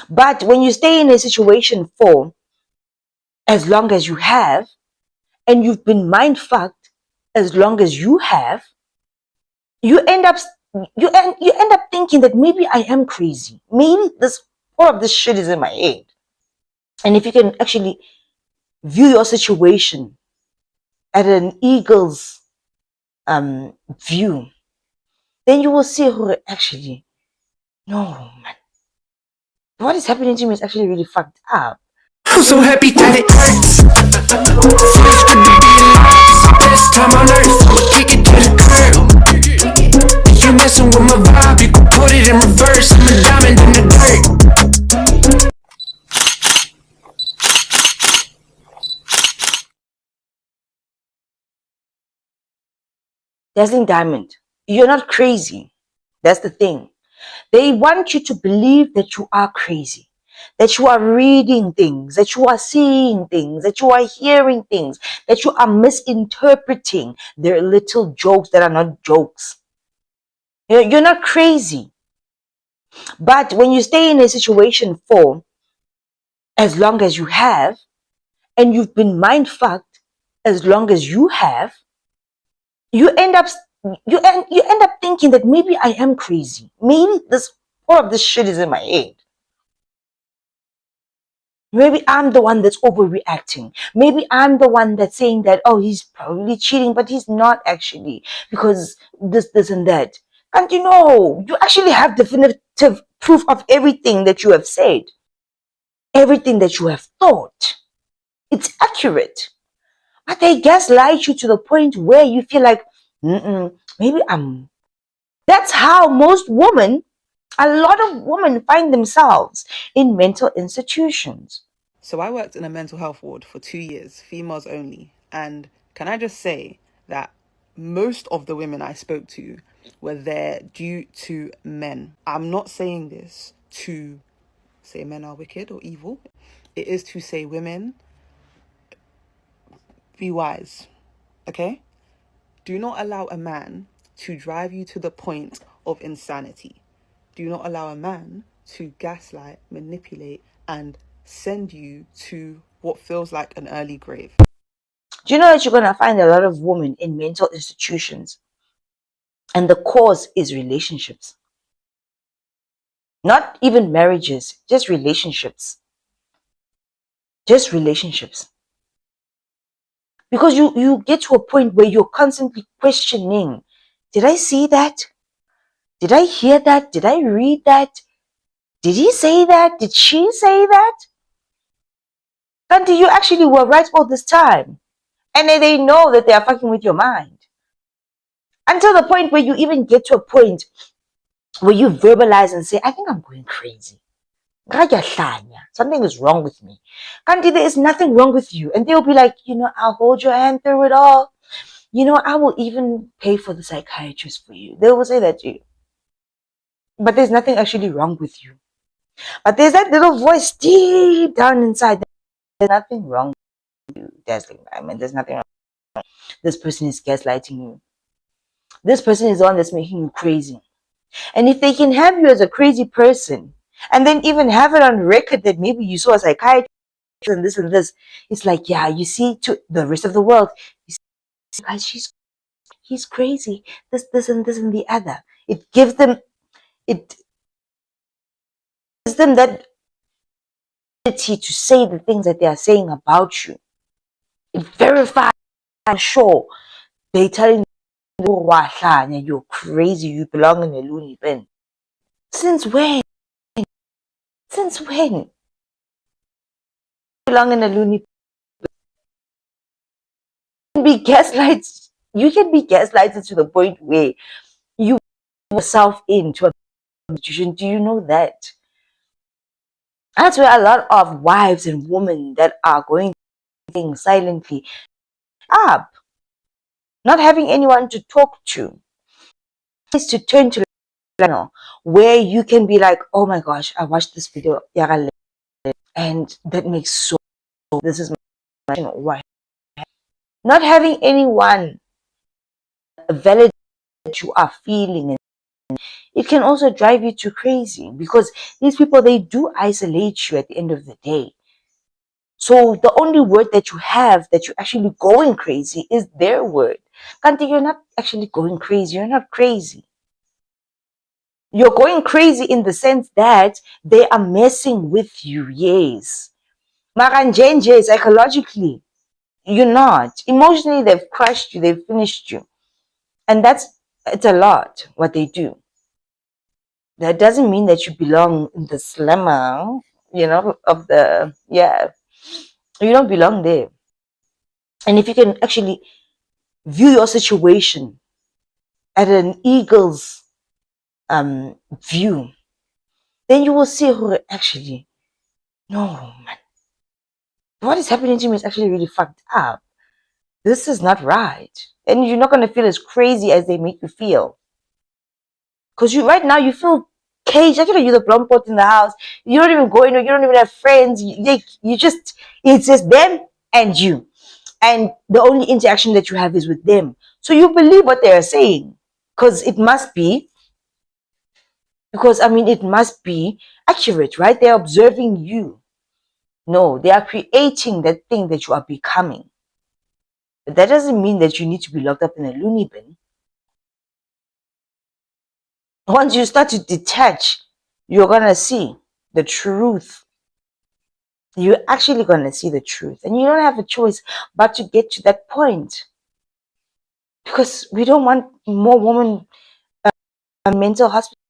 But when you stay in a situation for as long as you have, and you've been mind fucked as long as you have, you end up thinking that maybe I am crazy. Maybe all of this shit is in my head. And if you can actually view your situation at an eagle's view, then you will see who actually, no man, what is happening to me is actually really fucked up. I'm so happy that it hurts. Feels good to be alive. Best time on earth. I'ma kick it to the curb. If you messing with my vibe, you can put it in reverse. I'm a diamond in the dirt. Dazzling Diamond, you're not crazy. That's the thing. They want you to believe that you are crazy, that you are reading things, that you are seeing things, that you are hearing things, that you are misinterpreting their little jokes that are not jokes. You're not crazy. But when you stay in a situation for as long as you have, and you've been mind fucked as long as you have, you end up thinking that maybe I am crazy. Maybe all of this shit is in my head. Maybe I'm the one that's overreacting. Maybe I'm the one that's saying that, oh, he's probably cheating, but he's not actually, because this, and that. And you actually have definitive proof of everything that you have said, everything that you have thought. It's accurate. But they gaslight you to the point where you feel like, maybe I'm. That's how a lot of women find themselves in mental institutions. So I worked in a mental health ward for 2 years, females only. And can I just say that most of the women I spoke to were there due to men. I'm not saying this to say men are wicked or evil. It is to say women, be wise, okay? Do not allow a man to drive you to the point of insanity. Do not allow a man to gaslight, manipulate, and send you to what feels like an early grave. Do you know that you're going to find a lot of women in mental institutions? And the cause is relationships. Not even marriages, just relationships. Just relationships. Because you get to a point where you're constantly questioning, did I see that? Did I hear that? Did I read that? Did he say that? Did she say that? And you actually were right all this time. And then they know that they are fucking with your mind. Until the point where you even get to a point where you verbalize and say, I think I'm going crazy. Something is wrong with me. Kanti, there is nothing wrong with you. And they'll be like, I'll hold your hand through it all. I will even pay for the psychiatrist for you. They will say that to you. But there's nothing actually wrong with you. But there's that little voice deep down inside. There's nothing wrong with you, Dazzling Diamond. There's nothing wrong. This person is gaslighting you. This person is the one that's making you crazy. And if they can have you as a crazy person, and then even have it on record that maybe you saw a psychiatrist and this, it's like, yeah, you see, to the rest of the world, you see, guys, he's crazy. This, and the other. It gives them that ability to say the things that they are saying about you. It verifies, I'm sure, they're telling you, you're crazy, you belong in a loony bin. Since when? Since when? You belong in a loony bin. You can be gaslighted to the point where you put yourself into a situation. Do you know that? That's where a lot of wives and women that are going things silently up, not having anyone to talk to, is to turn to where you can be like, oh my gosh, I watched this video, and that makes so. This is my why. Not having anyone validate that you are feeling it can also drive you to crazy, because these people, they do isolate you at the end of the day. So the only word that you have that you're actually going crazy is their word. Kanti, you're not actually going crazy. You're not crazy. You're going crazy in the sense that they are messing with you, yes. Maranjenje, psychologically, you're not. Emotionally, they've crushed you, they've finished you. And it's a lot what they do. That doesn't mean that you belong in the slammer, of the, yeah. You don't belong there. And if you can actually view your situation at an eagle's view, then you will see who actually, no, man, what is happening to me is actually really fucked up. This is not right. And you're not going to feel as crazy as they make you feel. Because right now you feel caged. Actually, you're the plum pot in the house. You don't even go in, you don't even have friends. It's just them and you. And the only interaction that you have is with them. So you believe what they are saying. Because it must be accurate, right? They're observing you. No, they are creating that thing that you are becoming. But that doesn't mean that you need to be locked up in a loony bin. Once you start to detach, you're going to see the truth. You're actually going to see the truth. And you don't have a choice but to get to that point. Because we don't want more women mental hospital.